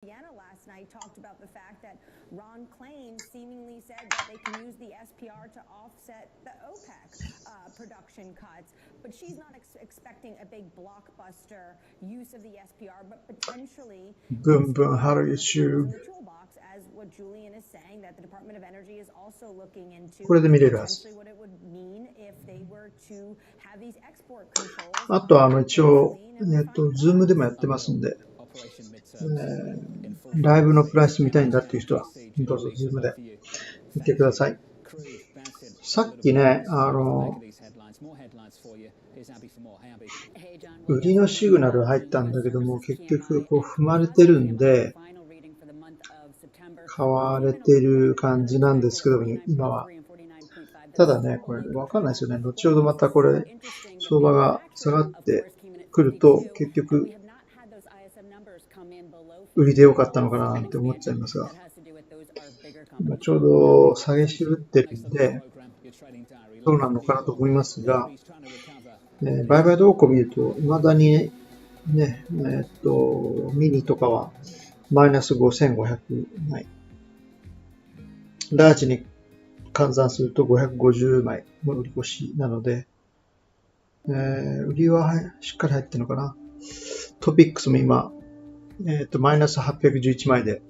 Diana last night talked about the fact that Ron Klain seemingly said that they can use the SPR to offset the OPEC production cuts, but she's not expecting a big blockbuster use of the SPR, but potentially Boom, boom, how are you, Shu? in the toolbox, as what Julian is saying, that the Department of Energy is also looking into これで見れるはず。 potentially what it would mean if they were to have these export controls. あと一応、ズームでもやってますんで、ライブのプライス見たいんだっていう人は、どうぞズームで見てください。さっきね、売りのシグナル入ったんだけども、結局こう踏まれてるんで、買われてる感じなんですけど、今は。ただね、これわかんないですよね。後ほどまたこれ、相場が下がってくると、結局、売りで良かったのかなって思っちゃいますが、今ちょうど下げ渋ってるんで、どうなのかなと思いますが、売買動向を見ると、未だにね、ミニとかはマイナス5500枚。ラージに換算すると550枚の売り越しなので、売りはしっかり入ってるのかな。トピックスも今、マイナス811枚で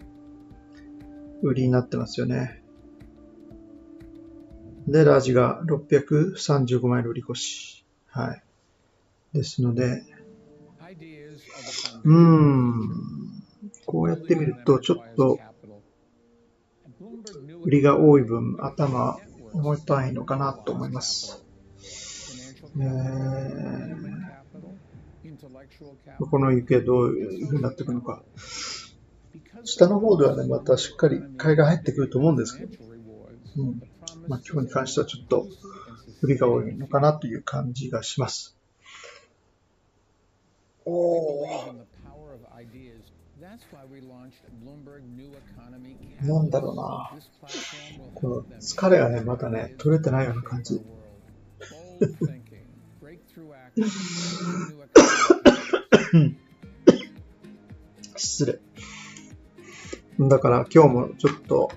売りになってますよね。で、ラージが635枚の売り越し。はい。ですので、こうやってみると、ちょっと、売りが多い分、頭重たいのかなと思います。この行方どういう風になっていくのか。下の方ではね、またしっかり買いが入ってくると思うんですけど、今日に関してはちょっと売りが多いのかなという感じがします。なんだろうな。この疲れがね、まだね、取れてないような感じ。失礼。だから今日もちょっと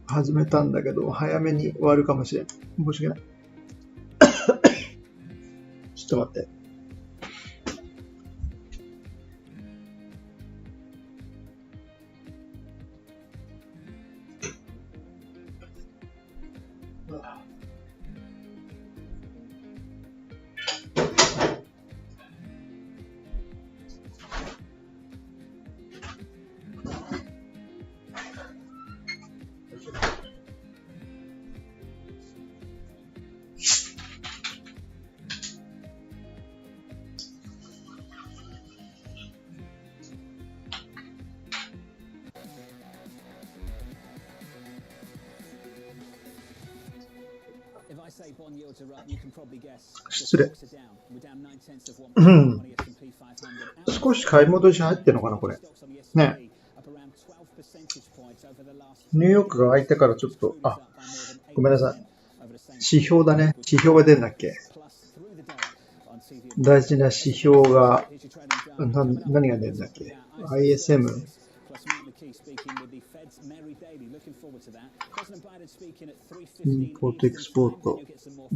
始めたんだけど、早めに終わるかもしれん。申し訳ない。ちょっと待って。失礼。少し買い戻し入ってるのかな、これ。ね。ニューヨークが開いてからちょっと、ごめんなさい。指標だね。指標が出るんだっけ。大事な指標が、何が出るんだっけ。ISM。インポートエクスポート、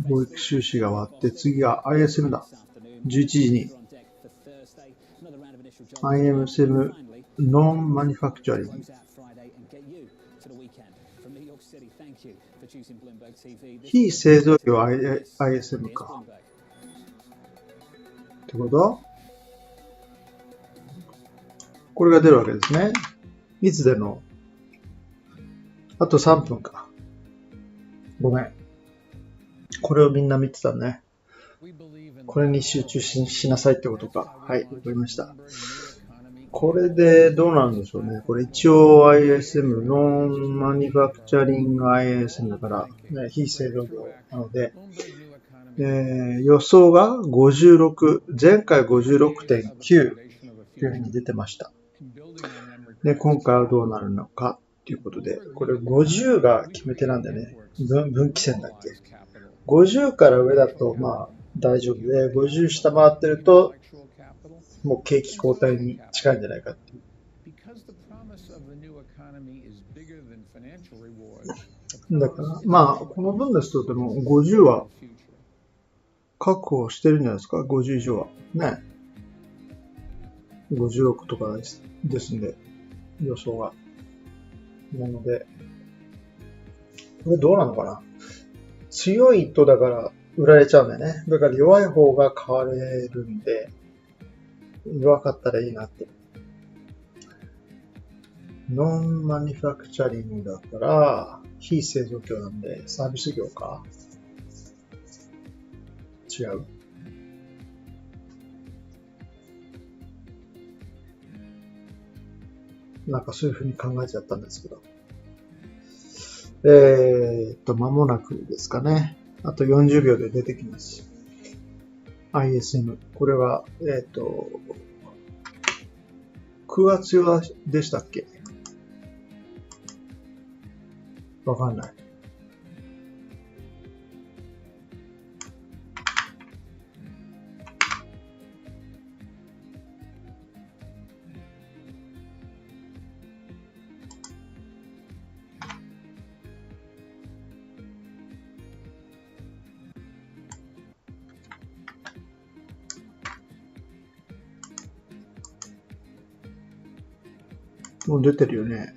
貿易収支が終わって、次が ISM だ。11時に。ISM ノンマニファクチャリング。非製造業 ISM か。ってことこれが出るわけですね。いつ出るの？あと3分か。ごめん。これをみんな見てたね。これに集中 しなさいってことか。はい、わかりました。これでどうなるんでしょうね。これ一応 ISM、ノンマニファクチャリング ISM だから、ね、非製造業なので、予想が56、前回 56.9 というふうに出てました。で、今回はどうなるのかということで、これ50が決め手なんだよね。分岐線だっけ。50から上だとまあ大丈夫で、50下回ってると、もう景気後退に近いんじゃないかっていう。だから、まあ、この分ですとでも50は確保してるんじゃないですか、50以上は。ね。56とかですんで、予想が。なので、これどうなのかな。強いとだから売られちゃうんだよね。だから弱い方が買われるんで、弱かったらいいなって。ノンマニファクチャリングだから、非製造業なんで、サービス業か。違う。なんかそういうふうに考えちゃったんですけど。間もなくですかね。あと40秒で出てきます。ISM。これは、9月でしたっけ？わかんない。もう出てるよね。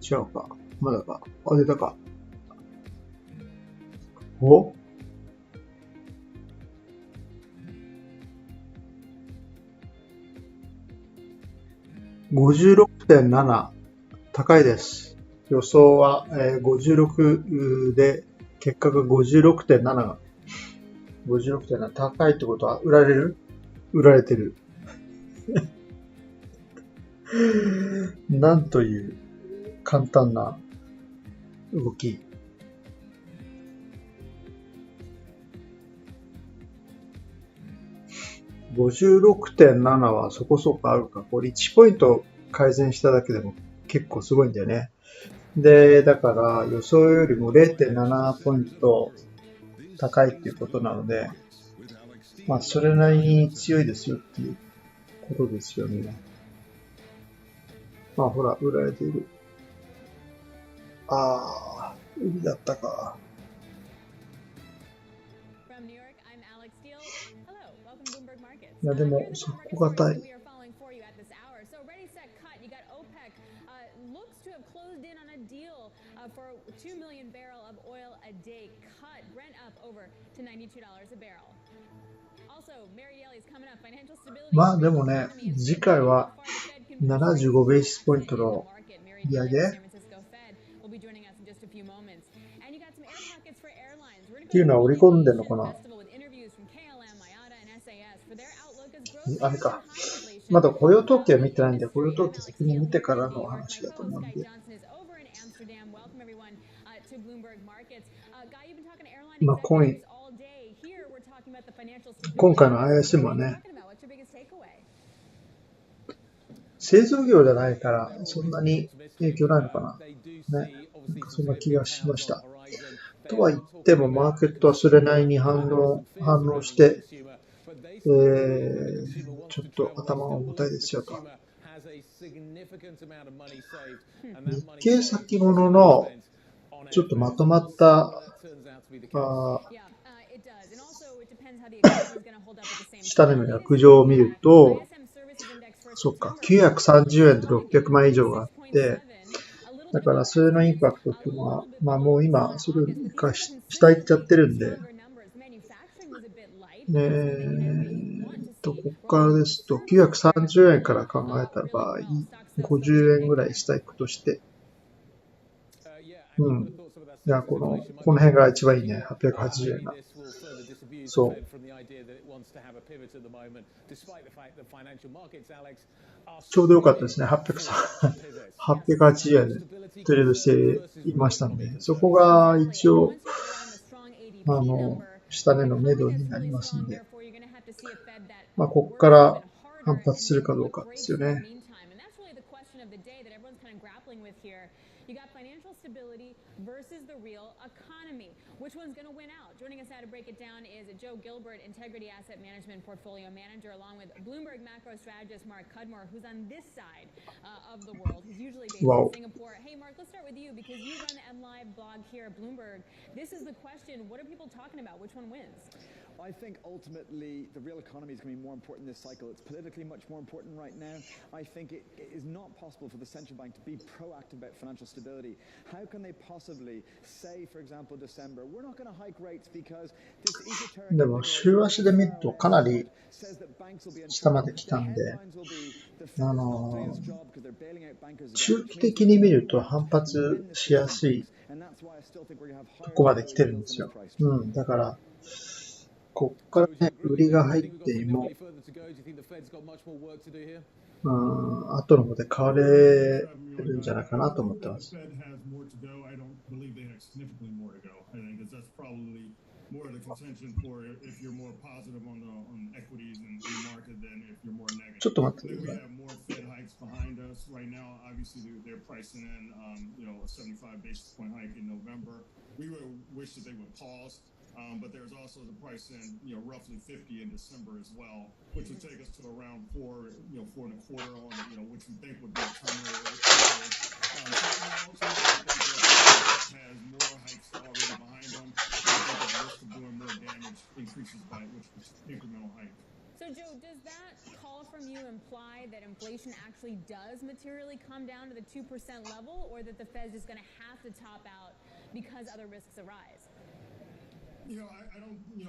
違うか。まだか。あ、出たか。お？ 56.7 高いです。予想は、56で、結果が 56.7 56.7 高いってことは売られる？売られてる。なんという簡単な動き。56.7 はそこそこあるか。これ1ポイント改善しただけでも結構すごいんだよね。で、だから予想よりも 0.7 ポイント高いっていうことなので、まあそれなりに強いですよっていうことですよね。まあほら、売られている。ああ、売りだったか。いやでも、そこがたい。まあでもね、次回は75ベーシスポイントの利上げっていうのは織り込んでるのかな。あれか。まだ雇用統計見てないんで、雇用統計先に見てからの話だと思うんで。まあ今回の ISM はね、製造業じゃないから、そんなに影響ないのかな。ね。なんかそんな気がしました。とは言っても、マーケットはそれなりに反応して、ちょっと頭が重たいですよと。日経先物のちょっとまとまった下値の約定を見ると、そっか、930円で600万以上があって、だからそれのインパクトっていうのは、まあもう今、それが下行っちゃってるんで、ここからですと、930円から考えた場合、50円ぐらい下行くとして、うん。いや、この辺が一番いいね。880円が。そう。ちょうどよかったですね。880円でトレードしていましたので、そこが一応、下値の目処になりますので、まあ、ここから反発するかどうかですよね。You got financial stability versus the real economy. Which one's going to win out? Joining us now to break it down is Joe Gilbert, Integrity Asset Management Portfolio Manager, along with Bloomberg macro strategist Mark Cudmore, who's on this side of the world. He's usually based in Singapore. Hey, Mark, let's start with you because you run the MLive blog here at Bloomberg. This is the question. What are people talking about? Which one wins? I think ultimately the real economy is going to be more important this cycle. It's politically much more important right now. I think it is not possible for the central bank to be proactive about financial stability. How can they possibly say, for example, December, we're not going to hike rates because this esoteric でも週足で見るとかなり says that banks will be in 下ま trouble. で来 The たんで、 headlines will be the Fed is not doing its job because they're bailing out bankers 中 again. 期的に見ると反発しやすい And that's why I still think we're going to have と higher こまで来てるん yields です than よ。 is priced. うん、だから、こっからね、売りが入っても、後の方で買われるんじゃないかなと思ってます。More of the contention for if you're more positive on equities and the market than if you're more negative. ちょっと待って I く think だ we さい。 have more Fed hikes behind us right now. Obviously, they're pricing in, a 75 basis point hike in November. We would wish that they would pause, but there's also the price in, roughly 50 in December as well, which would take us to around 4, 4.25 on, which we think would be a terminal rate. Has more hikes already behind them. I think the risk of doing more damage increases by which incremental hike. So, Joe, does that call from you imply that inflation actually does materially come down to the 2% level, or that the Fed is going to have to top out because other risks arise? I don't, 2%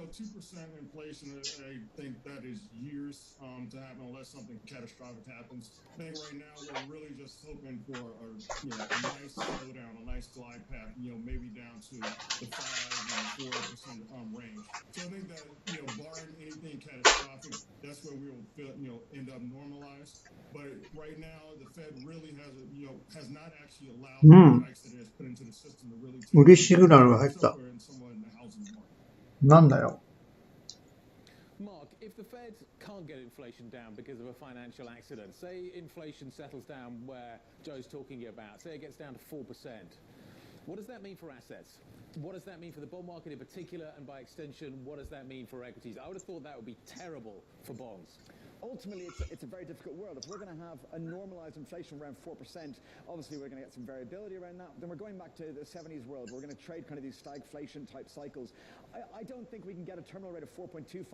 inflation, I think that is years to happen unless something catastrophic happens. I think right now we're really just hoping for a nice slowdown, a nice glide path, maybe down to the 5 and 4% range. So I think that, barring anything catastrophic, that's where we will feel, end up normalized. But right now, the Fed really has not actually allowed the hikes that it has put into the system to really take 売りシグナルが入った。 in somewhat in the housing market. なんだよ。 Mark, if the Fed can't get inflation down because of a financial accident, say inflation settles down where Joe's talking about, say it gets down to 4%, what does that mean for assets? What does that mean for the bond market in particular, and by extension, what does that mean for equities? I would have thought that would be terrible for bonds. Ultimately, it's a very difficult world. If we're going to have a normalized inflation around 4%, obviously we're going to get some variability around that. Then we're going back to the 70s world. We're going to trade kind of these stagflation type cycles. I don't think we can get a terminal rate of 4.25% if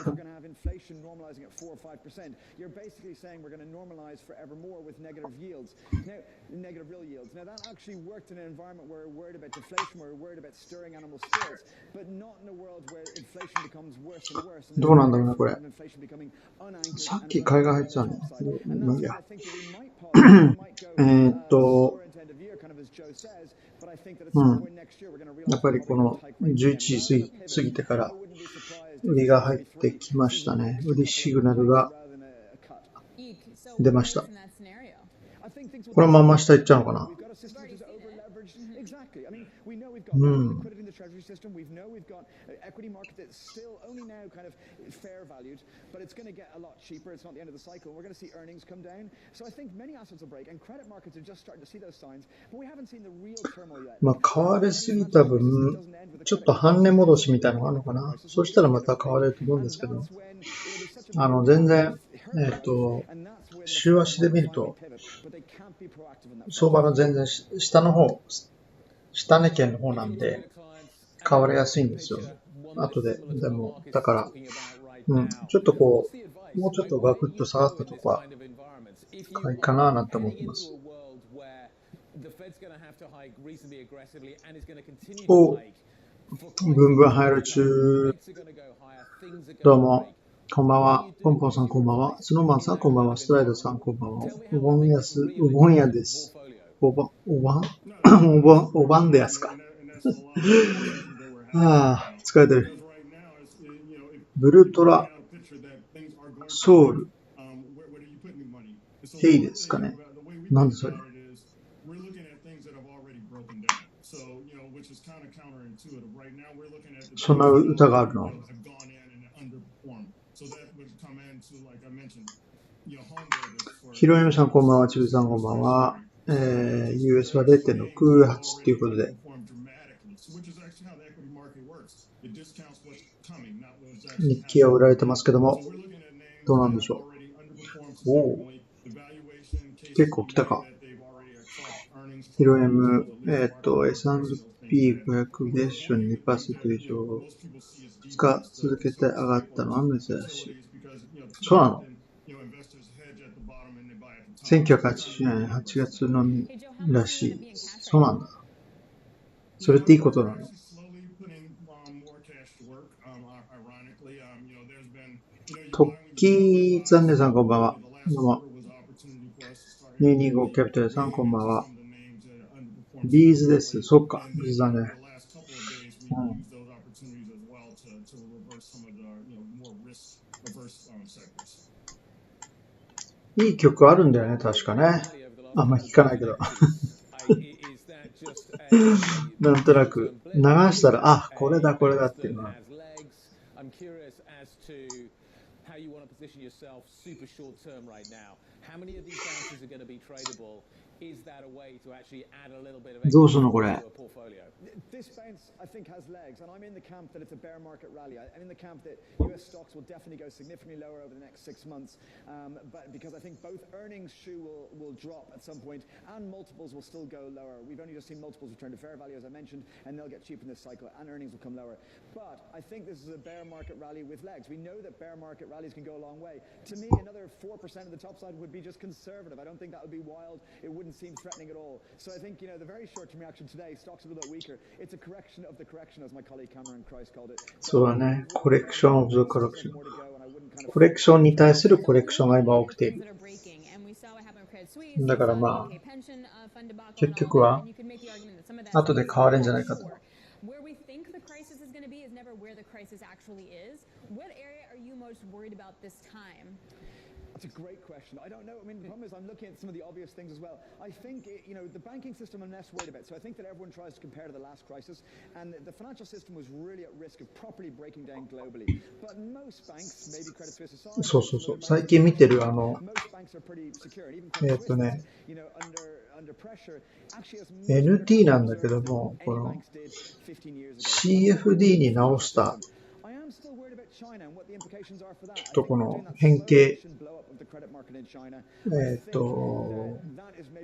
we're going to have inflation normalizing at 4 or 5%. You're basically saying we're going to normalize forevermore with negative yields. Now, negative real yields. Now, that actually worked in an environment where we're worried about deflation, where we're worried about stirring animal spirits, but not in a world where inflation becomes worse and worse. And どうなんだろうね、これ。 inflation becoming さっき買いが入ってたね。まあいいや。やっぱりこの11時過ぎてから売りが入ってきましたね。売りシグナルが出ました。このまま下行っちゃうのかな。Exactly. I mean, we know we've got liquidity in the treasury system. We know we've got an equity market that's still only now kind of fair valued, but it's going to get a lot cheaper. It's not the end of the cycle. We're going to see earnings come down. So I think many assets will break, and credit markets are just starting to see those signs, but we haven't seen the real turmoil yet. まあ、買われすぎた分、ちょっと半値戻しみたいなのがあるのかな。そうしたらまた買われると思うんですけど、全然、週足で見ると、相場の全然下の方、下値圏の方なんで、買われやすいんですよ。後で、でも、だから、ちょっとこう、もうちょっとガクッと下がったとこは、買いかななんて思ってます。お、ブンブン入る中、どうも。こんばんは。ポンポンさんこんばんは。スノーマンさんこんばんは。ストライドさんこんばんは。お盆やです。お盆でやすか。疲れてる。ブルトラ、ソウル、ヘイですかね。なんでそれ。そんな歌があるの。ひろゆみさんこんばんは、ちびさんこんばんは。US は 0.68 っていうことで、日経は売られてますけども、どうなんでしょう。おお、結構来たか。ヒロエム、S&P500 月初に 2% 以上2日続けて上がったのは珍しい。そうなの？ 1980年8月のみらしいです。そうなんだ。それっていいことなの？トッキー残念さんこんばんは。どうも。225キャピタルさんこんばんは。ビーズです。そっか、ビーズだね。いい曲あるんだよね、確かね。あんま聞かないけど。なんとなく流したら、あ、これだっていうのは。どうするのこれ。This bounce, I think, has legs, and I'm in the camp that it's a bear market rally. I'm in the camp that US stocks will definitely go significantly lower over the next 6 months, but because I think both earnings will drop at some point, and multiples will still go lower. We've only just seen multiples return to fair value, as I mentioned, and they'll get cheap in this cycle, and earnings will come lower. But I think this is a bear market rally with legs. We know that bear market rallies can go a long way. To me, another 4% of the top side would be just conservative. I don't think that would be wild. It wouldn't seem threatening at all. So I think, the very short-term reaction today, stocks a little bit weaker. It's a correction of the correction, as my colleague Cameron Christ called it. そうだね。コレクションオブザコレクション。コレクションに対するコレクションが今起きている。だからまあ、結局は後で変わるんじゃないかと。That's a great question. I don't know. I mean, the problem is I'm looking at some of the obvious things as well. I think, the banking system I'm less worried about. So I think that everyone tries to compare to the last crisis, and the financial system was really at risk of properly breaking down globally. But most banks, maybe Credit Suisse aside, そう。最近見てるmost banks are pretty secure. And even Credit Suisse, under pressure, actually has more NT なんだけども、この CFD に直したちょっとこの変形、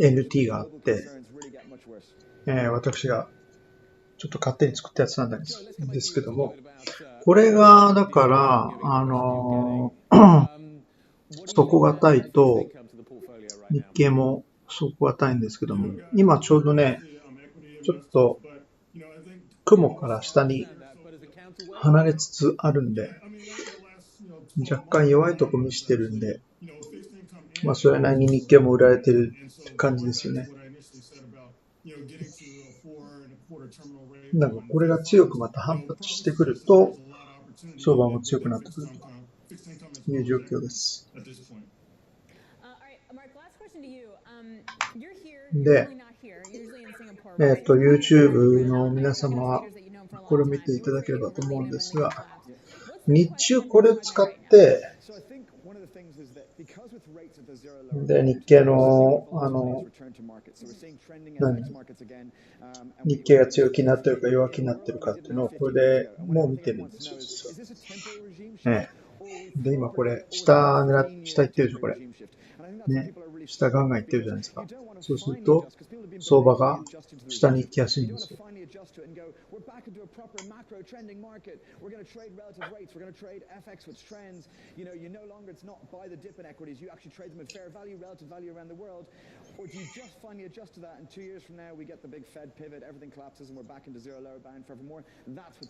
NT があって、私がちょっと勝手に作ったやつなんですけども、これがだから底堅いと日経も底堅いんですけども、今ちょうどね、ちょっと雲から下に離れつつあるんで、若干弱いとこ見せてるんで、まあそれなりに日経も売られてる感じですよね。なんかこれが強くまた反発してくると、相場も強くなってくるという状況です。で、YouTube の皆様はこれを見ていただければと思うんですが、日中これを使って、で、日経の、日経が強気になってるか弱気になってるかっていうのをこれでもう見てるんですよ、実は。で、今これ、下行ってるでしょ、これ。ね、下ガンガン行ってるじゃないですか。そうすると、相場が下に行きやすいんですよ。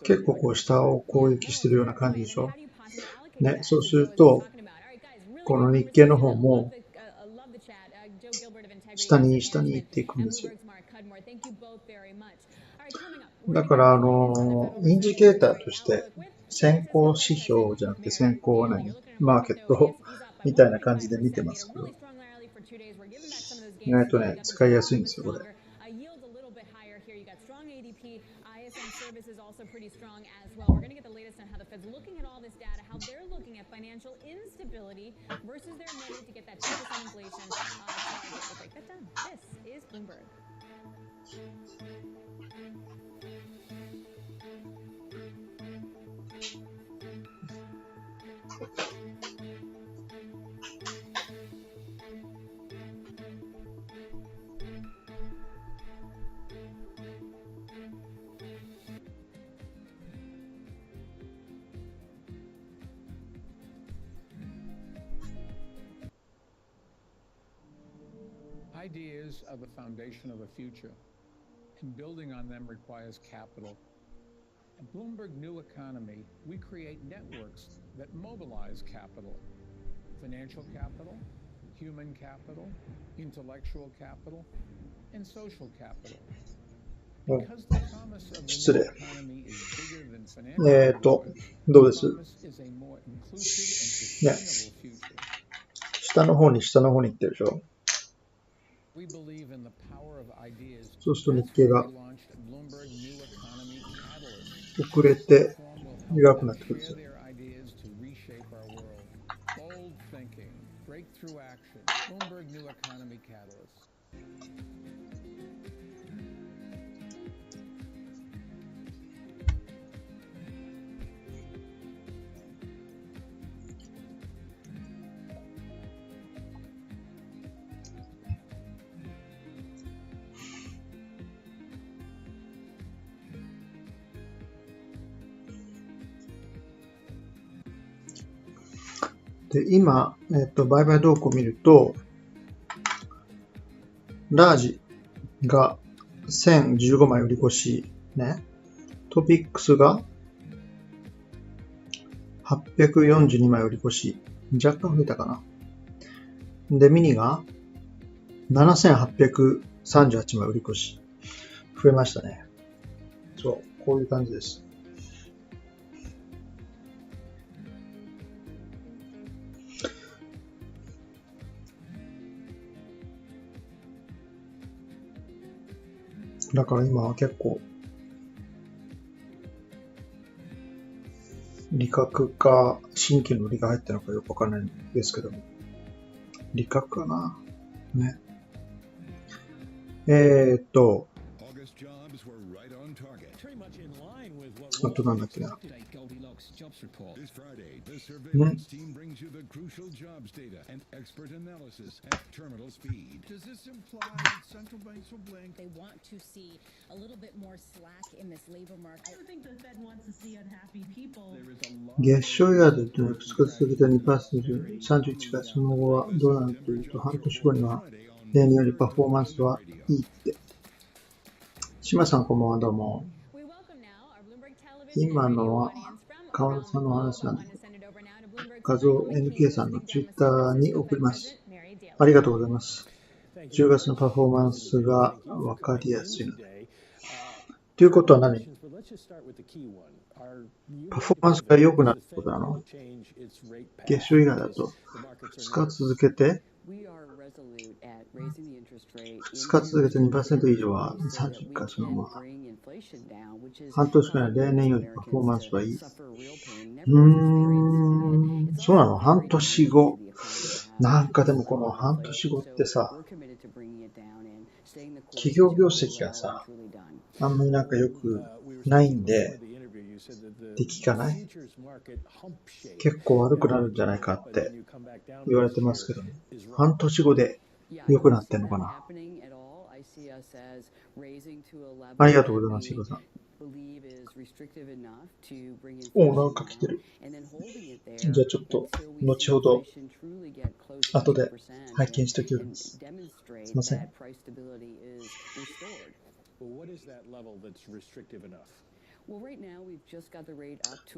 結構こう下を攻撃してるような感じでしょ。ね、そうすると、この日経の方も下に行っていくんですよ。だからインジケーターとして先行指標じゃなくて先行マーケットみたいな感じで見てますけど、意外とね使いやすいんですよこれ。Financial instability versus their mandate to get that 2% inflation target. We'll break that down. This is Bloomberg. Ideas are the foundation of the future, and building on them requires capital. At Bloomberg New Economy, we create networks that mobilize capital, financial capital, human capital, intellectual capital, and social capital. Because the promise of the new economy is bigger than financial growth, どうで the す promise is a more inclusive and sustainable future. 下の方に行ってるでしょ We believe in the power of ideas. そうすると That's 日経 why が we launched Bloomberg New Economy Catalyst. 遅れて Platform will 弱 help くなっ them てくるんです share よ。 their ideas to reshape our world. Bold thinking, breakthrough action. Bloomberg New Economy Catalyst. で、今、売買動向を見ると、ラージが1015枚売り越し、ね。トピックスが842枚売り越し、若干増えたかな。で、ミニが7838枚売り越し、増えましたね。そう、こういう感じです。だから今は結構、利確か新規の売りが入ったのかよくわかんないんですけども。利確かなね。あとなんだっけな。月賞やで2日続けた 2%、31 からその後はどうなるというと、半年後には例年よりパフォーマンスはいいって。島さんこんばんは、どうも。今のは川田さんの話なんで、画像 NK さんのツイッターに送ります。ありがとうございます。10月のパフォーマンスがわかりやすいので。ということは何？パフォーマンスが良くなるってことなの？月賞以外だと2日続けて2% 以上は30回そのまま。半年間例年よりパフォーマンスはいい。そうなの？半年後。なんかでもこの半年後ってさ、企業業績がさ、あんまりなんか良くないんで、で聞かない？結構悪くなるんじゃないかって言われてますけど、半年後で良くなってんのかな？ありがとうございます、ヒロさん。なんか来てる。じゃあちょっと、後ほど、後で拝見しておきます。すいません。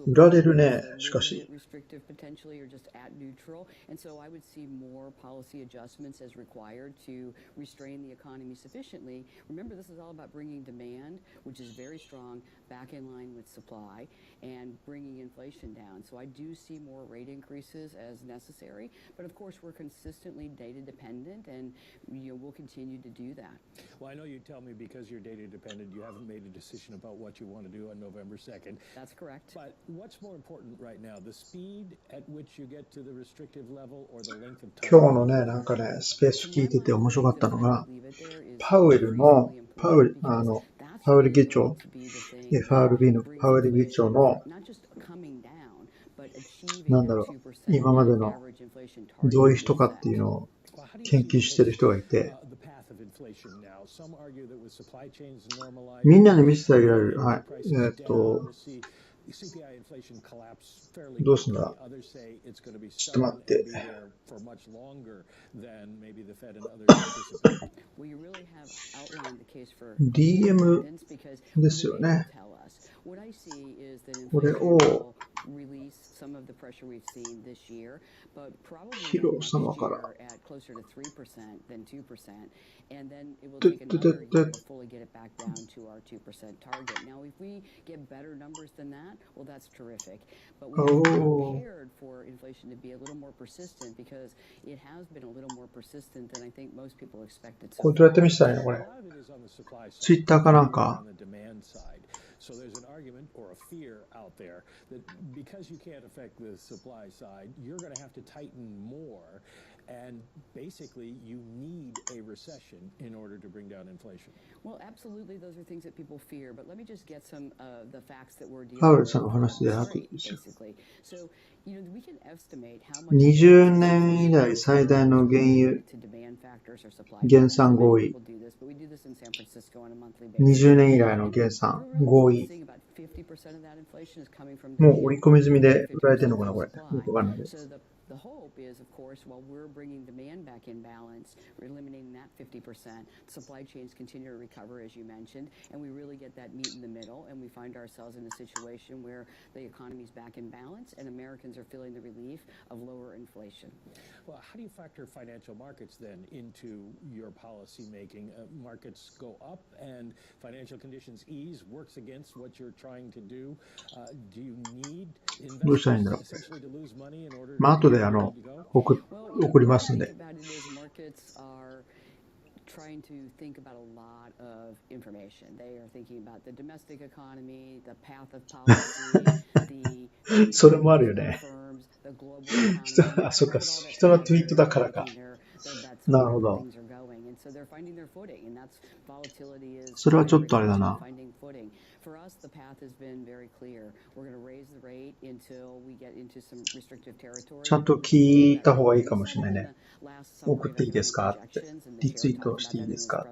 売られるね、しかし。back in line with supply and bringing inflation down. So I do see more rate increases as necessary, but of course we're consistently data dependent, and we'll continue to do that. Well, I know you tell me because you're data dependent, you haven't made a decision about what you want to do on November 2nd. That's correct. But what's more important right now, the speed at which you get to the restrictive level or the length of time? 今日のね、なんかね、スペース聞いてて面白かったのが、パウエル議長、FRB のパウエル議長の、今までのどういう人かっていうのを研究してる人がいて、みんなに見せてあげられる。はい。どうすんだ？ちょっと待って。DM ですよね。これをヒロ様からこれどうやって見せたらいいのこれ。ツイッターかなんか。So there's an argument or a fear out there that because you can't affect the supply side, you're going to have to tighten more. And basically, you need a recession in order to bring down inflation. Well, absolutely, those are things that people fear. But let me just get some of the facts that we're dealing with. basically. So, we can estimate how much 20年以来最大の原油減産合意。20年以来の減産合意。もう織り込み済みで売られてるのかなこれ。よくわかんないです。The hope is, of course, while we're bringing demand back in balance, we're eliminating that 50%. Supply chains continue to recover, as you mentioned, and we really get that meet in the middle, and we find ourselves in a situation where the economy is back in balance, and Americans are feeling the relief of lower inflation. Well, how do you factor financial markets then into your policy making? Markets go up, and financial conditions ease, works against what you're trying to do. Do you need investors essentially to lose money in order to送りますんで。Trying to think about a lot of information. They are thinking about the domestic economy, the path of policy, the それもあるよね。そっか、人のツイートだからか。なるほど。それはちょっとあれだな。For us, the path has been very clear. We're going to raise the rate until we get into some restrictive territory. ちゃんと聞いた方がいいかもしれないね。送っていいですかって。リツイートしていいですか。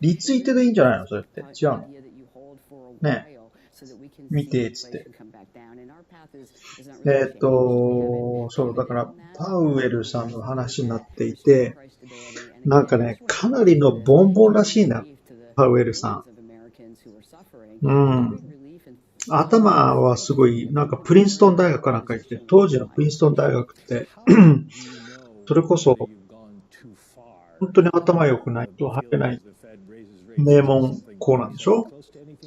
リツイートでいいんじゃないのそれって。違うのね。見てっつって。そう、だから、パウエルさんの話になっていて、なんかね、かなりのボンボンらしいな、パウエルさん。うん。頭はすごい、なんかプリンストン大学かなんか行って、当時のプリンストン大学って、それこそ、本当に頭良くないと入れない名門校なんでしょ？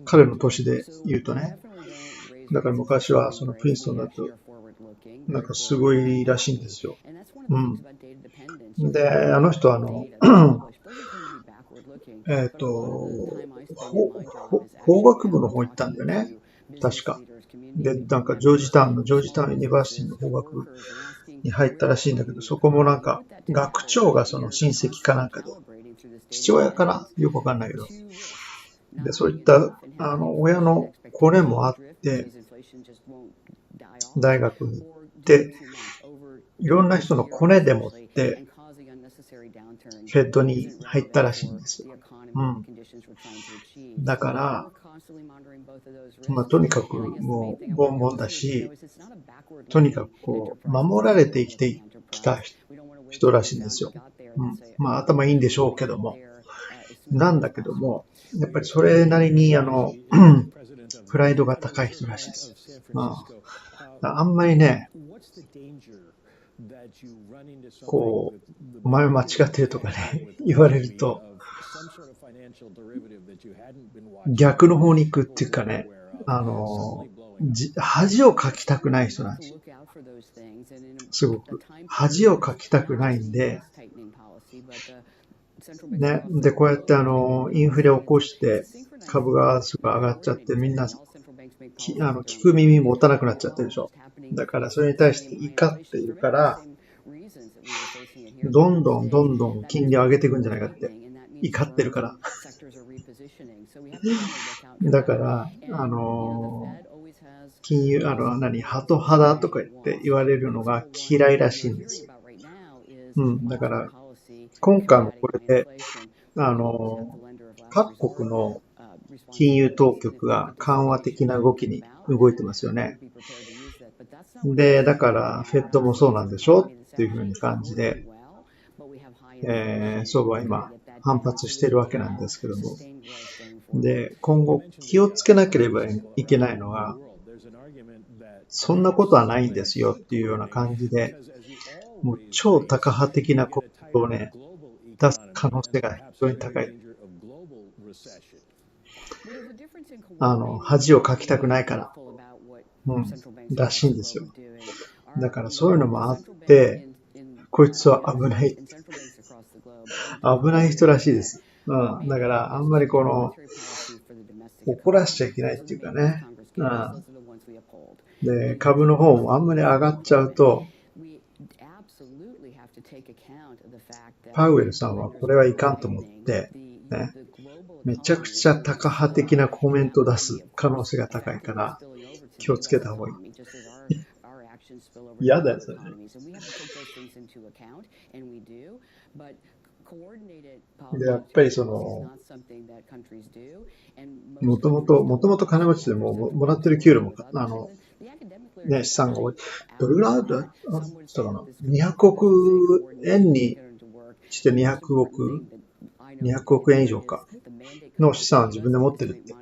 彼の年で言うとね。だから昔はそのプリンストンだと、なんかすごいらしいんですよ。うん。で、あの人法学部の方行ったんだよね。確か。で、なんかジョージタウンユニバーシティの法学部に入ったらしいんだけど、そこもなんか学長がその親戚かなんかで、父親かなよくわかんないけど。で、そういった親のコネもあって、大学に行って、いろんな人のコネでもって、フェッドに入ったらしいんですよ。うん。だから、とにかくもうボンボンだし、とにかくこう、守られて生きてきた人らしいんですよ。うん。頭いいんでしょうけども。なんだけども、やっぱりそれなりにプライドが高い人らしいです。あんまりね、こう、お前間違ってるとかね、言われると、逆の方に行くっていうかね、恥をかきたくない人なんです。すごく。恥をかきたくないんで、ね。で、こうやってインフレを起こして株がすぐ上がっちゃって、みんな、聞く耳持たなくなっちゃってるでしょ。だからそれに対して怒っているから、どんどん金利を上げていくんじゃないかって。怒ってるから。だから、金融、ハト派だとか言われるのが嫌いらしいんですよ。だから、今回もこれで、各国の金融当局が緩和的な動きに動いてますよね。で、だから、フェットもそうなんでしょっていう風に感じで、相場は今反発してるわけなんですけども。で、今後気をつけなければいけないのは、そんなことはないんですよっていうような感じで、もう超タカ派的なことをね、出す可能性が非常に高い。恥をかきたくないから、らしいんですよ。だからそういうのもあって、こいつは危ない。危ない人らしいです。だからあんまり怒らしちゃいけないっていうかね。で、株の方もあんまり上がっちゃうと、パウエルさんはこれはいかんと思って、ね、めちゃくちゃタカ派的なコメントを出す可能性が高いから、気をつけた方がいい。嫌だよ、それ。で、やっぱりもともと金持ちでもらってる給料も、資産が多い。どれぐらいあったかな ?200 億円にして200億円以上かの資産を自分で持ってるんじゃ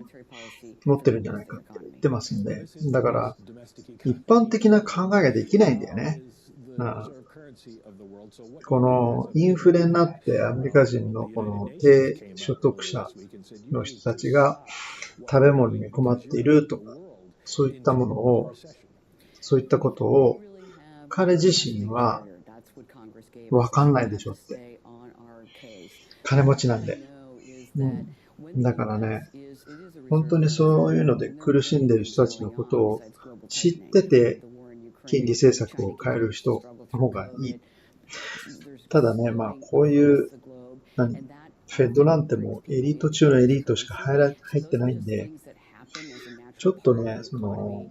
ないかって言ってますんで、だから一般的な考えができないんだよね。このインフレになってアメリカ人のこの低所得者の人たちが食べ物に困っているとか、そういったことを彼自身はわかんないでしょって。金持ちなんで。だからね、本当にそういうので苦しんでいる人たちのことを知ってて金利政策を変える人の方がいい。ただね、こういうフェッドなんてもうエリート中のエリートしか入ってないんで、ちょっとね、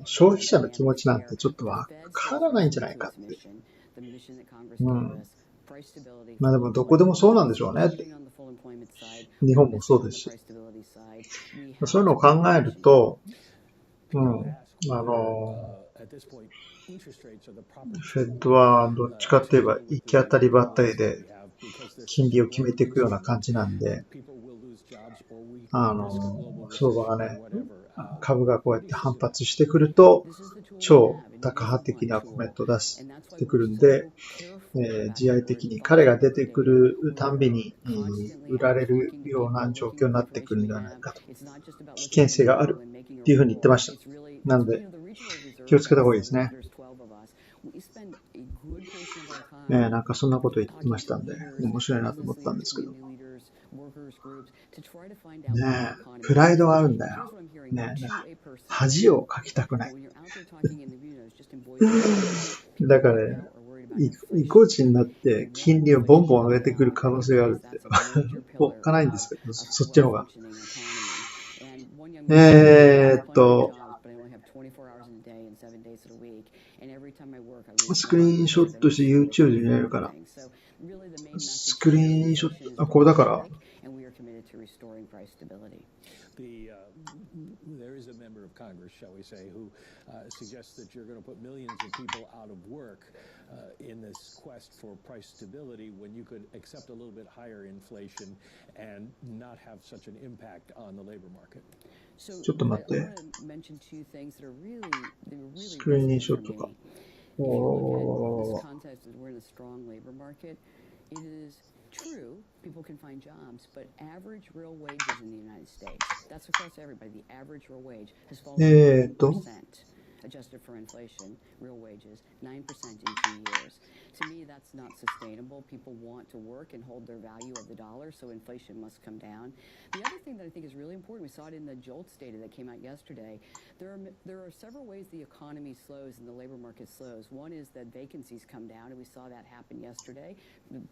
消費者の気持ちなんてちょっとわからないんじゃないかって。でもどこでもそうなんでしょうねって。日本もそうですし。そういうのを考えると、フェッドはどっちかって言えば行き当たりばったりで金利を決めていくような感じなんで、相場がね、株がこうやって反発してくると、超タカ派的なコメントを出してくるんで、自愛的に彼が出てくるたんびに、売られるような状況になってくるんではないかと。危険性があるっていうふうに言ってました。なので、気をつけた方がいいですね。なんかそんなこと言ってましたんで、面白いなと思ったんですけど。プライドがあるんだよ。恥をかきたくない。だからね、意固地になって金利をボンボン上げてくる可能性があるって、おっかないんですけど、そっちの方が。スクリーンショットして YouTube で見れるから。スクリーンショット、これだから。There is a member of Congress, shall we say, who suggests that you're going to put millions of people out of work in this quest for price stability when you could accept a little bit higher inflation and not have such an impact on the labor market. ちょっと待って。スクリーンショットか。True, people can find jobs, but average real wages in the United States, that's across everybody, the average real wage has fallen 1% adjusted for inflation, real wages, 9% in 2 years. To me, that's not sustainable. People want to work and hold their value of the dollar, so inflation must come down. The other thing that I think is really important, we saw it in the JOLTS data that came out yesterday. There are several ways the economy slows and the labor market slows. One is that vacancies come down, and we saw that happen yesterday.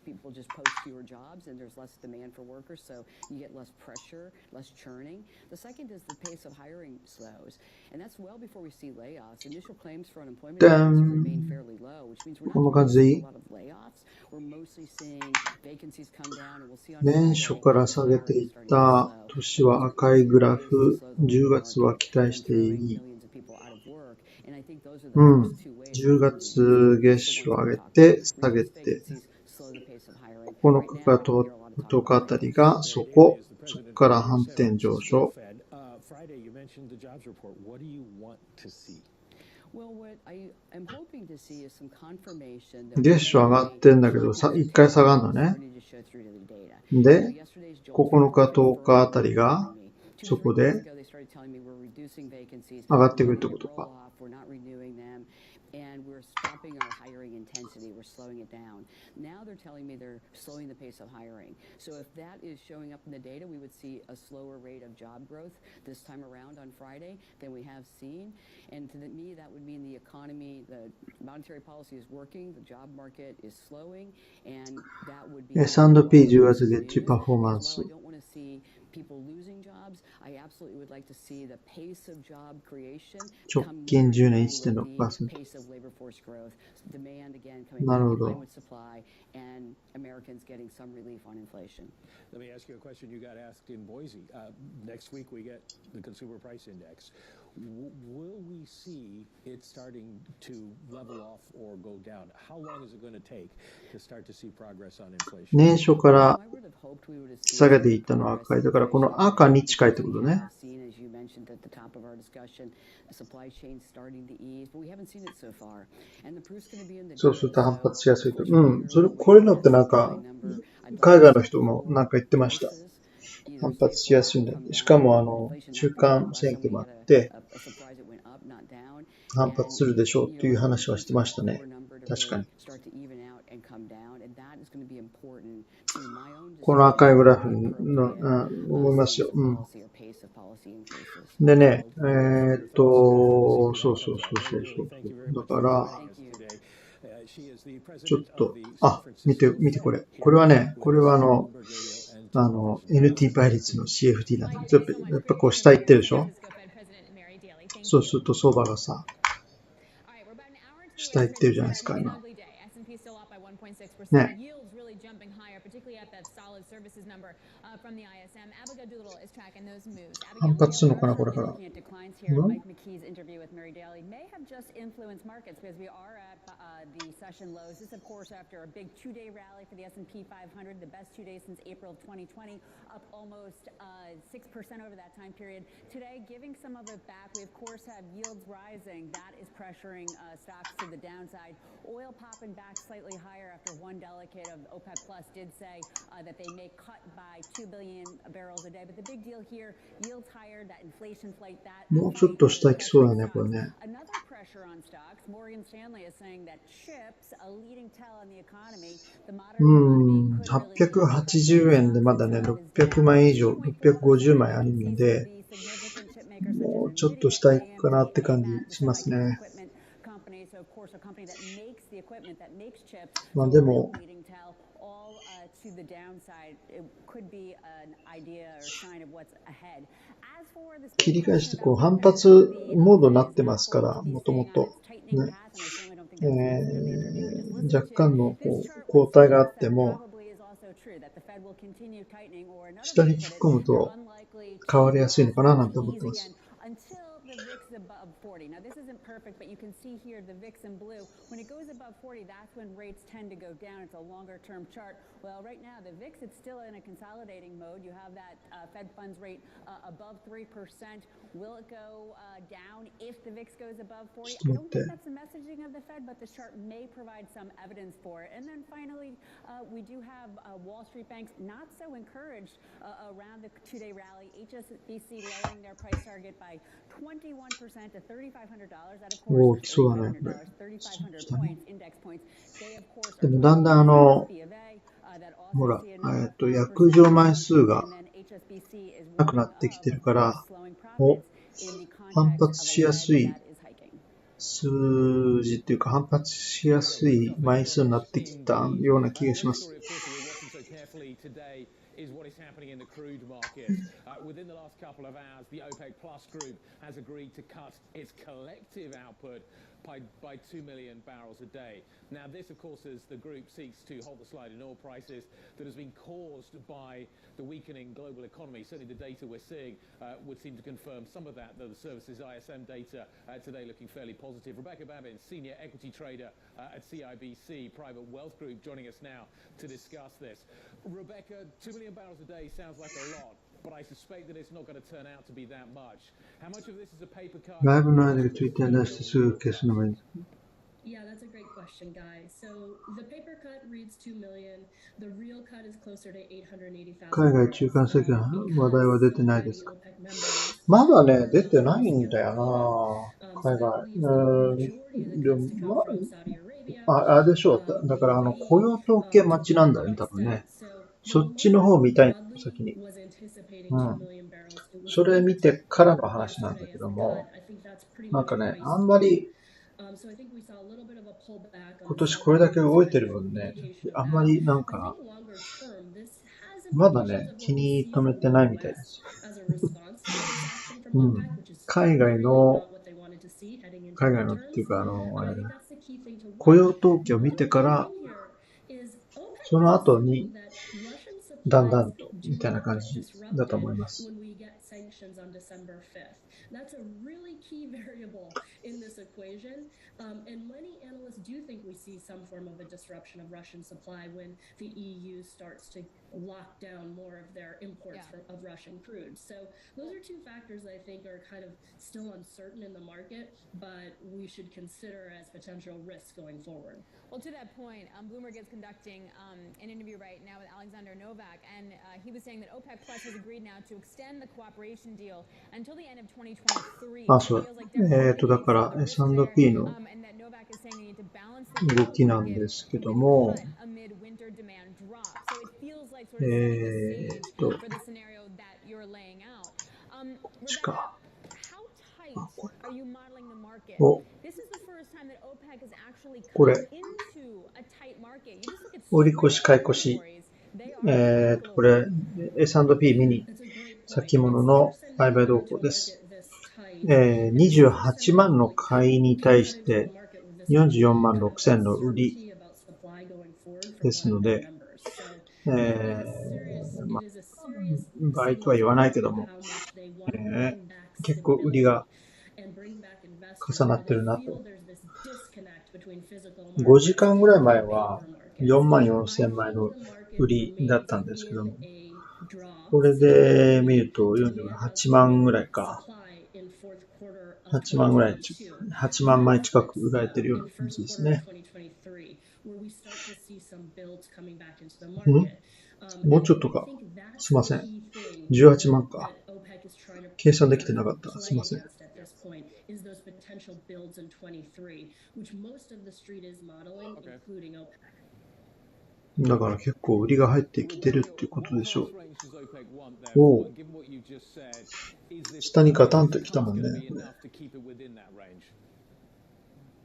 People just post fewer jobs, and there's less demand for workers, so you get less pressure, less churning. The second is the pace of hiring slows, and that's well before we see layoffs. Initial claims for unemployment remain fairly low, which means we're not really seeing a lot of layoffs. We're mostly seeing vacancies come down, and we'll see on Friday. 年初から下げていた年は赤いグラフ、10月は期待していい。10月月初上げて、下げて、9日から10日あたりがそこから反転上昇。月初上がってんだけど、一回下がるのね。で、9日、10日あたりがそこで上がってくるってことか。And we're stopping our hiring intensity. We're slowing it down. Now they're telling me they're slowing the pace of hiring. So if that is showing up in the data, we would see a slower rate of job growth this time around on Friday than we have seen. And to me, that would mean the economy, the monetary policy is working, the job market is slowing, and that would be... S&P 10月月次パフォーマンス。People losing jobs, I absolutely would like to see the pace of job creation 直近10年 1.6%. pace of labor force growth, demand again coming back in line with supply, and Americans getting some relief on inflation. Let me ask you a question you got asked in Boise. Next week we get the consumer price index. Will we see it starting to level off or go down? How long is it going to take to start to see progress on inflation? 年初から下げていったのは赤い。だからこの赤に近いってことね。そうすると反発しやすいと。これのってなんか、海外の人もなんか言ってました。反発しやすいんだ。しかも中間選挙もあって、反発するでしょうという話はしてましたね。確かに。この赤いグラフの、思いますよ。でね、そう。だから、ちょっと、見てこれ。これはね、NT 倍率の CFD なんだ。やっぱこう下行ってるでしょ。そうすると相場がさ、下行ってるじゃないですか、今。ね。反発するのかな、これから。The session lows. This, of course, after a big two-day rally for the S&P 500, the best 2 days since April of 2020, up almost 6% over that time period. Today, giving some of it back, we, of course, have yields rising. That is pressuring stocks to the downside. Oil popping back slightly higher after one delegate of OPEC Plus did say that they may cut by 2 billion barrels a day. But the big deal here, yields higher, that inflation flight, that... もうちょっと下行きそうだね、これね。Another pressure on stocks, Morgan Stanley is saying that chips, a leading tell on the economy, the modern economy... 880円でまだね、600枚以上、650枚あるんで、もうちょっと下行くかなって感じしますね。まあでも、切り返してこう反発モードになってますから、もともと。ね若干のこう後退があっても、下に突っ込むと変わりやすいのかななんて思ってます。Now, this isn't perfect, but you can see here the VIX in blue. When it goes above 40, that's when rates tend to go down. It's a longer-term chart. Well, right now, the VIX, it's still in a consolidating mode. You have that Fed funds rate above 3%. Will it go down if the VIX goes above 40? I don't think that's the messaging of the Fed, but the chart may provide some evidence for it. And then finally, we do have Wall Street banks not so encouraged around the two-day rally. HSBC lowering their price target by 21%. to $3,500. That, of お course, ー、来 is そうだね、これ。 $3,500, 下に。 3,500 index points. They, of course, で are もだんだん following B of A, that ほ also ら、 see another 約定 4%. 枚数が And then HSBC is なくな warning ってきて of, るから、 slowing お、 profits in the 反 context 発 of し a や Fed すい that is hiking. 数字っていうか、反発しやすい枚数になってきたような気がしま Other す。 story, of course, that we're watching so carefully today is what is happening in the crude market. Within the last couple of hours, the OPEC Plus group has agreed to cut its collective output by 2 million barrels a day. Now, this, of course, as the group seeks to halt the slide in oil prices that has been caused by the weakening global economy. Certainly, the data we're seeing would seem to confirm some of that, though the services ISM data today looking fairly positive. Rebecca Babin, senior equity trader at CIBC Private Wealth Group, joining us now to discuss this. Rebecca, 2 million barrels a day sounds like a lot, but I suspect that it's not going to turn out to be that much. How much of this is a paper cut? ライブの間で Twitter に出してすぐ消すのもいい。 Yeah, that's a great question, guys. So the paper cut reads 2 million. The real cut is closer to 880,000. 海外中間先の話題は出てないですか？まだね、出てないんだよな、海外。でも、あれでしょう。だから雇用統計待ちなんだよね、多分ね。そっちの方見たいの、先に。それ見てからの話なんだけども、なんかね、あんまり、今年これだけ動いてる分ね、あんまりなんか、まだね、気に留めてないみたいです。海外のっていうか、雇用統計を見てから、その後に、だんだんと、みたいな感じだと思います。That's a really key variable in this equation. And many analysts do think we see some form of a disruption of Russian supply when the EU starts to lock down more of their imports of Russian crude. So those are two factors I think are kind of still uncertain in the market, but we should consider as potential risks going forward. Well, to that point, Bloomberg is conducting an interview right now with Alexander Novak, and he was saying that OPEC Plus has agreed now to extend the cooperation deal until the end of 2023. あ、そうだ。だから、S&P の動きなんですけども、地下。お、これ、折り越し買い越し。これ、S&P ミニ先物の売買動向です。28万の買いに対して44万6千の売りですので、倍とは言わないけども、結構売りが重なってるなと。5時間ぐらい前は4万4千枚の売りだったんですけども、これで見ると48万ぐらいか。8万ぐらい、8万枚近く売られてるような感じですね。もうちょっとか。すいません。18万か。計算できてなかった。すいません。だから結構売りが入ってきてるっていうことでしょう。おう。下にガタンと来たもんね。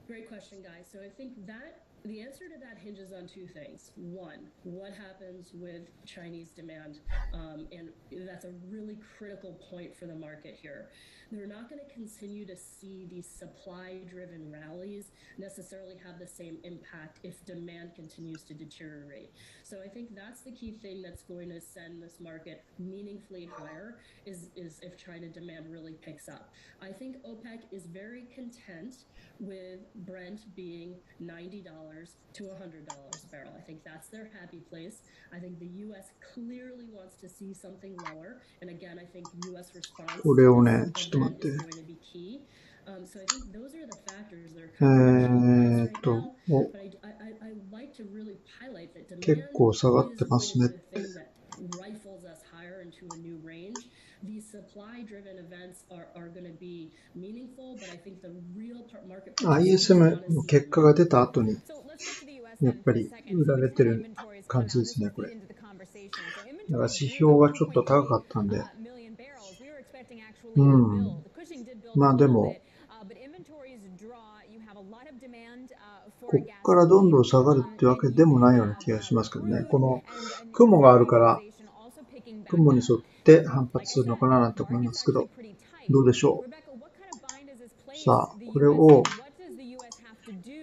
Great question, guys. So I think that the answer to that hinges on two things. One, what happens with Chinese demand? And that's a really critical point for the market here. They're not going to continue to see these supply-driven rallies necessarily have the same impact if demand continues to deteriorate. So I think that's the key thing that's going to send this market meaningfully higher is if China demand really picks up. I think OPEC is very content with Brent being $90 to $100 a barrel. I think that's their happy place. I think the U.S. clearly wants to see something lower. And again, I think U.S. response これをね、ちょっと待って。is going to be key. So I think those are the factors that are kind of right now. But I like to really highlight that demand 結構下がってますね。rifles us higher into a new range. These supply-driven events are going to be meaningful, but I think the real market ISM の結果が出た後に、やっぱり売られてる感じですね、これ。だから指標がちょっと高かったんで。まあでも、こっからどんどん下がるってわけでもないような気がしますけどね。この雲があるから、雲に沿って反発するのかななんて思いますけど、どうでしょう。さあ、これを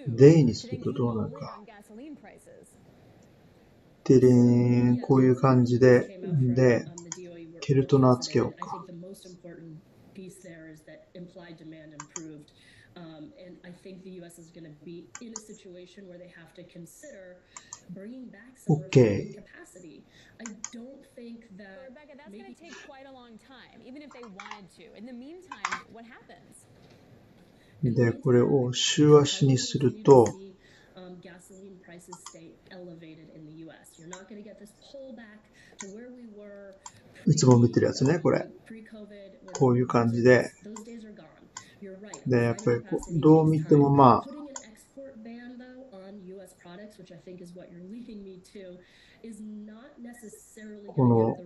デイにするとどうなるか。てれーん、こういう感じで、ケルトナーつけようか。And I think the U.S. is going to be in a situation where they have to consider bringing back some refining capacity. I don't think that. Rebecca, that's going to take quite a long time, even if they wanted to. In the meantime, what happens? で、これを週足にすると、gasoline prices stay elevated in the U.S. You're not going to get this pullback to where we were. いつも見てるやつね、これ。こういう感じで。で、やっぱりどう見てもまあ、この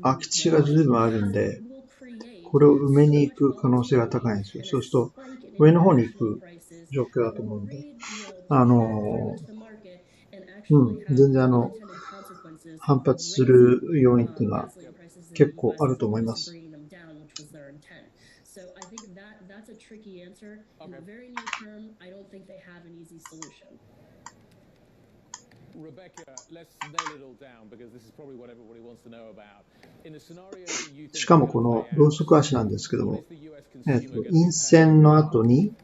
空き地が随分あるんで、これを埋めに行く可能性が高いんですよ。そうすると、上の方に行く状況だと思うんで、全然反発する要因っていうのは結構あると思います。So I think that's a tricky answer. In the very near term, I don't think they have an easy solution. Rebecca, let's nail it all down because this is probably what everybody wants to know about. In a scenario that you think しかもこのローソク足なんですけども、陰線の後に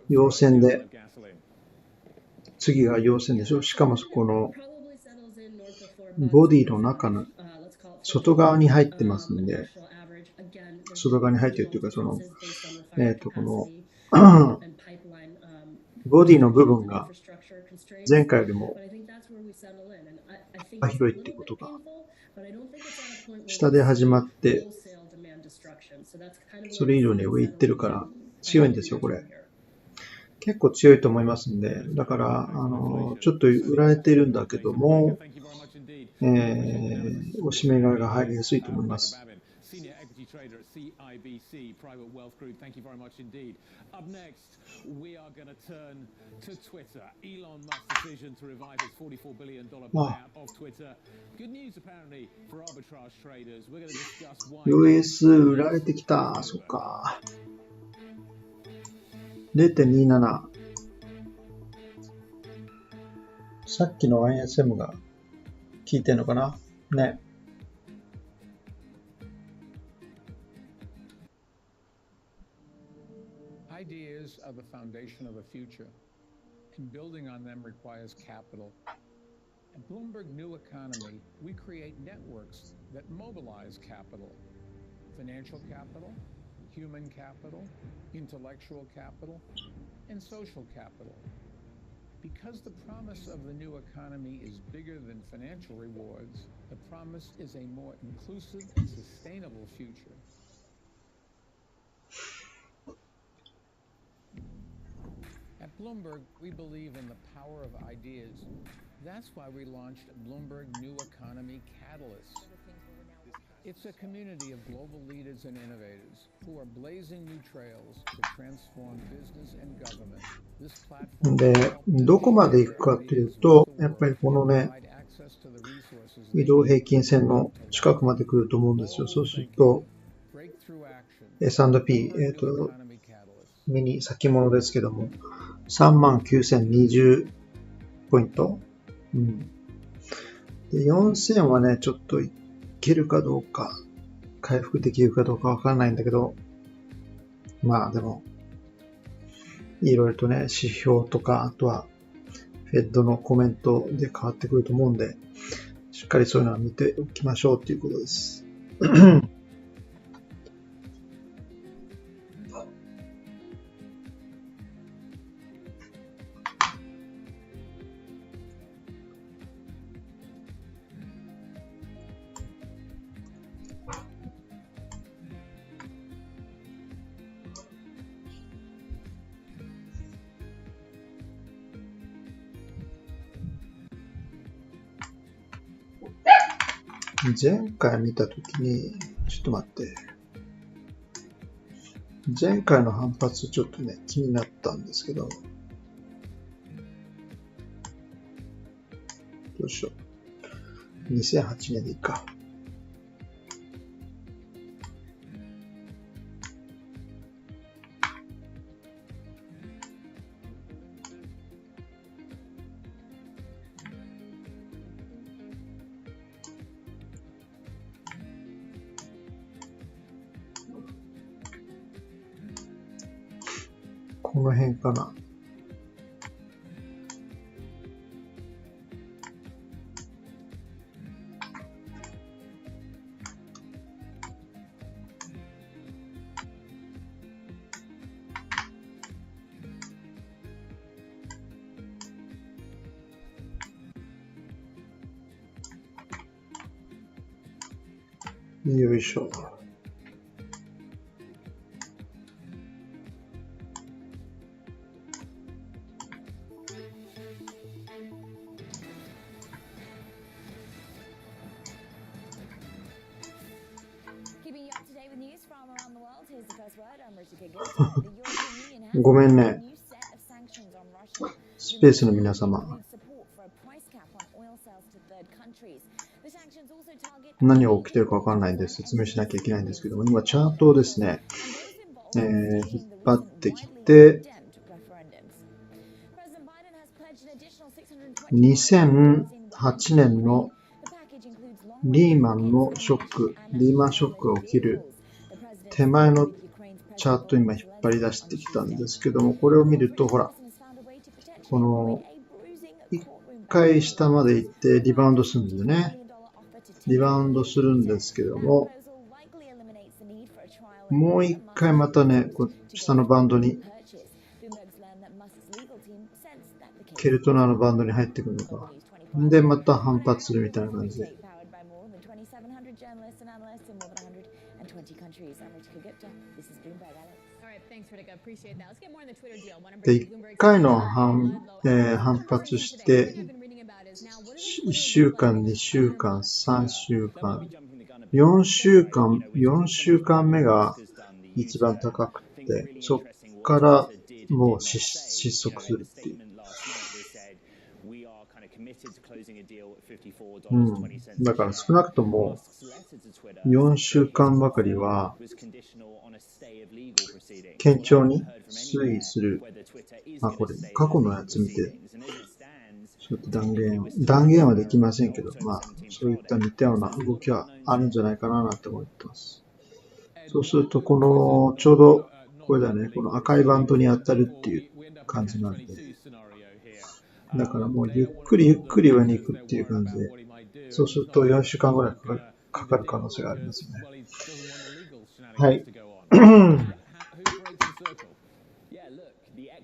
陽線で、次が陽線でしょ。しかもこのボディの中の外側に入ってますんで、外側に入っているというか、このボディの部分が前回よりも広いっていうことが、下で始まって、それ以上に上行ってるから強いんですよ、これ。結構強いと思いますんで、だから、ちょっと売られているんだけども、おしめ買いが入りやすいと思います。Trader at CIBC Private Wealth Group. Thank you very much indeed. Up next, we are going to turn to Twitter. Elon Musk's decision to revive his $44 billion buyout of Twitter. Good news apparently for arbitrage traders. We're going to discuss why. US 売られてきた。そっか。0.27。さっきの ISM が効いてんのかなね。Ideas are the foundation of the future, and building on them requires capital. At Bloomberg New Economy, we create networks that mobilize capital, financial capital, human capital, intellectual capital, and social capital. Because the promise of the new economy is bigger than financial rewards, the promise is a more inclusive and sustainable future. At Bloomberg, we believe in the power of ideas. That's why we launched Bloomberg New Economy Catalyst. It's a community of global leaders and innovators who are blazing new trails to transform business and government. This platform で、どこまで行くかというと、やっぱりこのね、移動平均線の近くまで来ると思うんですよ。そうすると、S&P、ミニ先物ですけども、39,020ポイント。で、4000はね、ちょっといけるかどうか、回復できるかどうかわかんないんだけど、まあでも、いろいろとね、指標とか、あとは、フェッドのコメントで変わってくると思うんで、しっかりそういうのは見ておきましょうということです。前回見たときに、ちょっと待って。前回の反発ちょっとね、気になったんですけど、どうしよう。2008年でいいか。この辺かな。よいしょ。ごめんね。スペースの皆様。何が起きてるかわからないんで説明しなきゃいけないんですけども、今チャートをですね、引っ張ってきて、2008年のリーマンショックが起きる手前のチャート今引っ張り出してきたんですけども、これを見ると、ほら、この、一回下まで行ってリバウンドするんでね。リバウンドするんですけども、もう一回またね、下のバンドに、ケルトナーのバンドに入ってくるのか。で、また反発するみたいな感じで。で、一回の反発して、1週間、2週間、3週間、4週間目が一番高くて、そっからもう失速するっていう。だから少なくとも4週間ばかりは堅調に推移する。これ過去のやつ見てちょっと断言はできませんけど、そういった似たような動きはあるんじゃないかなと思ってます。そうするとこのちょうどこれだね、この赤いバンドに当たるっていう感じなんで、だからもうゆっくり上に行くっていう感じで、そうすると4週間ぐらいかかる可能性がありますよね。はい。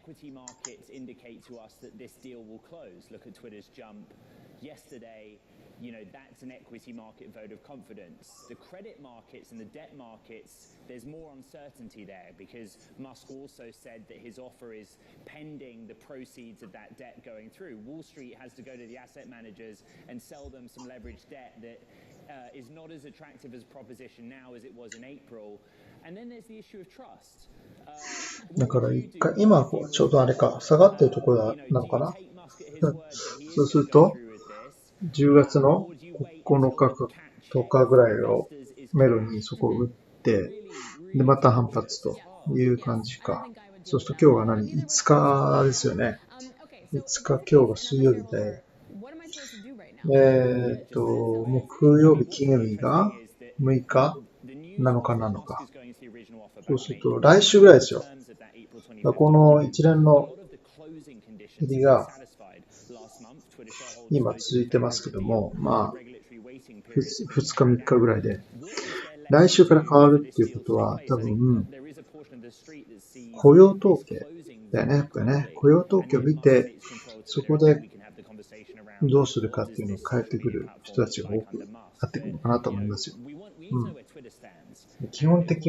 Equity markets indicate to us that this deal will close. Look at Twitter's jump yesterday. That's an equity market vote of confidence. The credit markets and the debt markets, there's more uncertainty there because Musk also said that his offer is pending the proceeds of that debt going through. Wall Street has to go to the asset managers and sell them some leveraged debt that is not as attractive as a proposition now as it was in April. And then there's the issue of trust. だから今ちょうどあれか、下がってるところなのかな。そうすると、10月の9日か10日ぐらいをメドにそこを打って、で、また反発という感じか。そうすると今日は5日ですよね。5日、今日が水曜日で、木曜日、金曜日が6日、7日なのか。そうすると、来週ぐらいですよ。この一連の入りが、今続いてますけども、2日3日ぐらいで、来週から変わるっていうことは、多分、雇用統計だよね、やっぱりね。雇用統計を見て、そこでどうするかっていうのを変えてくる人たちが多くなってくるのかなと思いますよ。基本的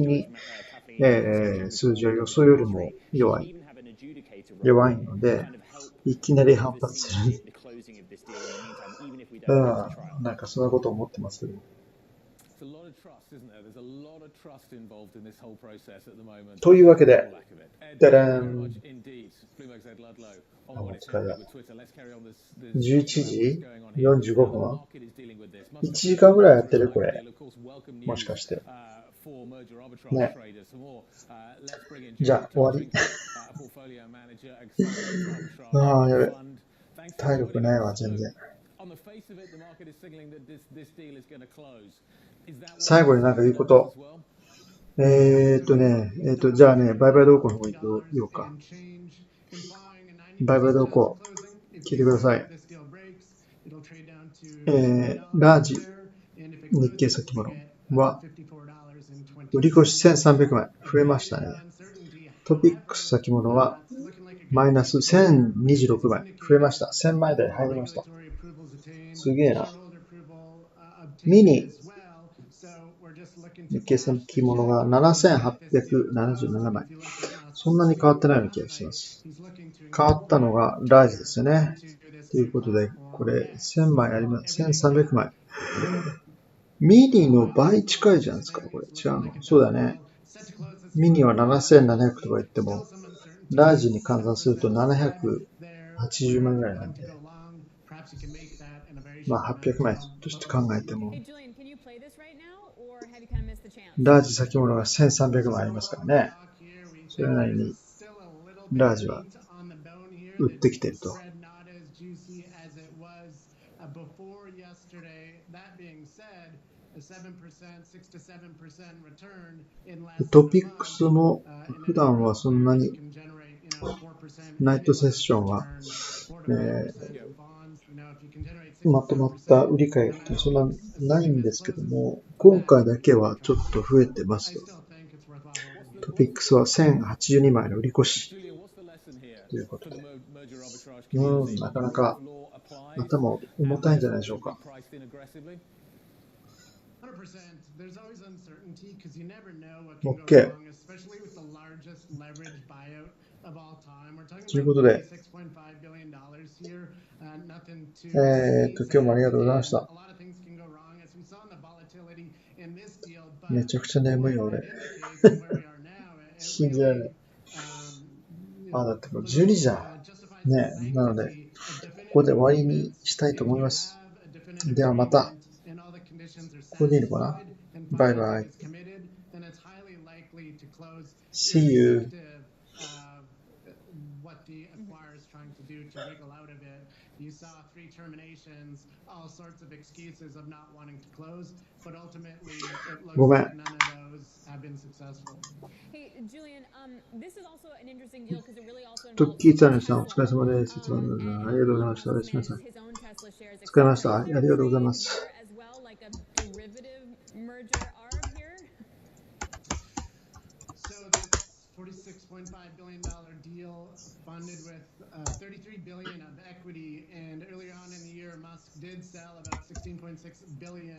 に、数字は予想よりも弱いので、いきなり反発する we don't have to try. なんかそんなこと思ってますけど。It's a lot of trust, isn't there? There's a lot of trust involved in this whole process at the moment. というわけで、だら Very ん much indeed. Bloomberg's Ed Ludlow on あ、 what お it's 疲れ happening だ。 with Twitter. Let's carry on this. 11時 What's going on here. 45 How the 分 market is dealing with this. Must 1 be 時間ぐらいやってる a こ good れ。 deal. Of course, welcome もし news かして。for merger arbitrage ね。 traders. For more, let's bring in じゃあ、終わ Julian り。 portfolio manager, accelerator arbitrage ああ、やべ。 fund. Thanks for 体力 joining ないわ、 us. 全然。 On the face of it, the market is signaling that this deal is going to close. Is that what 最後になんか言うこと。as well? じゃあね、売買動向の方に行ようか。売買動向、聞いてください。ラージ日経先物は、売り越し1300枚増えましたね。トピックス先物は、マイナス1026枚増えました。1000枚台入りました。すげえな。ミニ日経先物が7877枚。そんなに変わってないような気がします。変わったのがラージですよね。ということで、これ1000枚あります。1300枚。ミニの倍近いじゃないですか、これ。違うの。そうだね。ミニは7700とか言っても、ラージに換算すると780枚ぐらいなんで。まあ800枚として考えても。ラージ先物が1300枚ありますからね。それなりにラージは売ってきてると。トピックスも普段はそんなにナイトセッションは、まとまった売り買いってそんなないんですけども、今回だけはちょっと増えてますと。トピックスは1082枚の売り越しということで、なかなか頭重たいんじゃないでしょうか。OK。ということで、今日もありがとうございました。めちゃくちゃ眠いよ、俺。信じられない。だってもう12時だ。ね、なので、ここで終わりにしたいと思います。ではまた。ここでいいのかな？バイバイ。See you. You saw 3 terminations, all sorts of excuses of not wanting to close, but ultimately it looks like none of those have been successful. Hey, Julian, this is also an interesting deal because it really also involves Tesla. お疲れ様です。ありがとうございました。おやすみなさい。疲れました。ありがとうございます。$46.5 billion deal funded with $33 billion of equity, and earlier on in the year, Musk did sell about $16.6 billion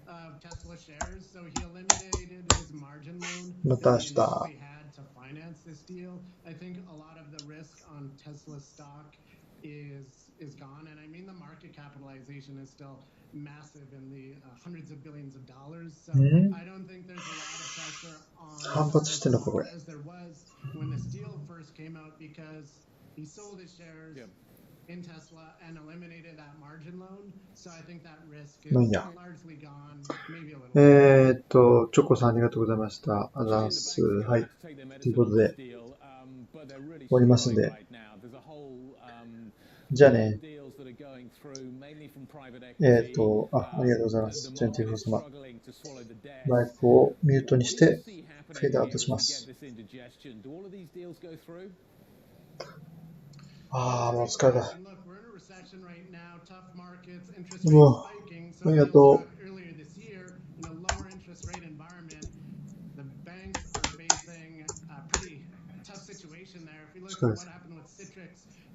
of Tesla shares, so he eliminated his margin loan that he initially had to finance this deal. I think a lot of the risk on Tesla stock is gone, and I mean the market capitalization is still massive in the hundreds of billions of dollars, so I don't think there's a lot of pressure on Tesla as there was when this deal first came out because he sold his shares in Tesla and eliminated that margin loan, so I think that risk is largely gone, maybe a little. チョコさんありがとうございました。あざーす。はい。ということで、終わりますんで。じゃあね。ありがとうございます。24様。マイクをミュートにして、フェードアウトします。もう疲れた。もう、ありがとう。疲れた。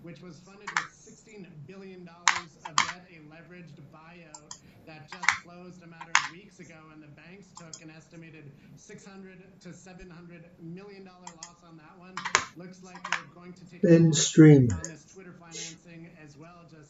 which was funded with $16 billion of debt, a leveraged buyout that just closed a matter of weeks ago, and the banks took an estimated $600 to $700 million loss on that one. Looks like they're going to take on this Twitter financing as well. Just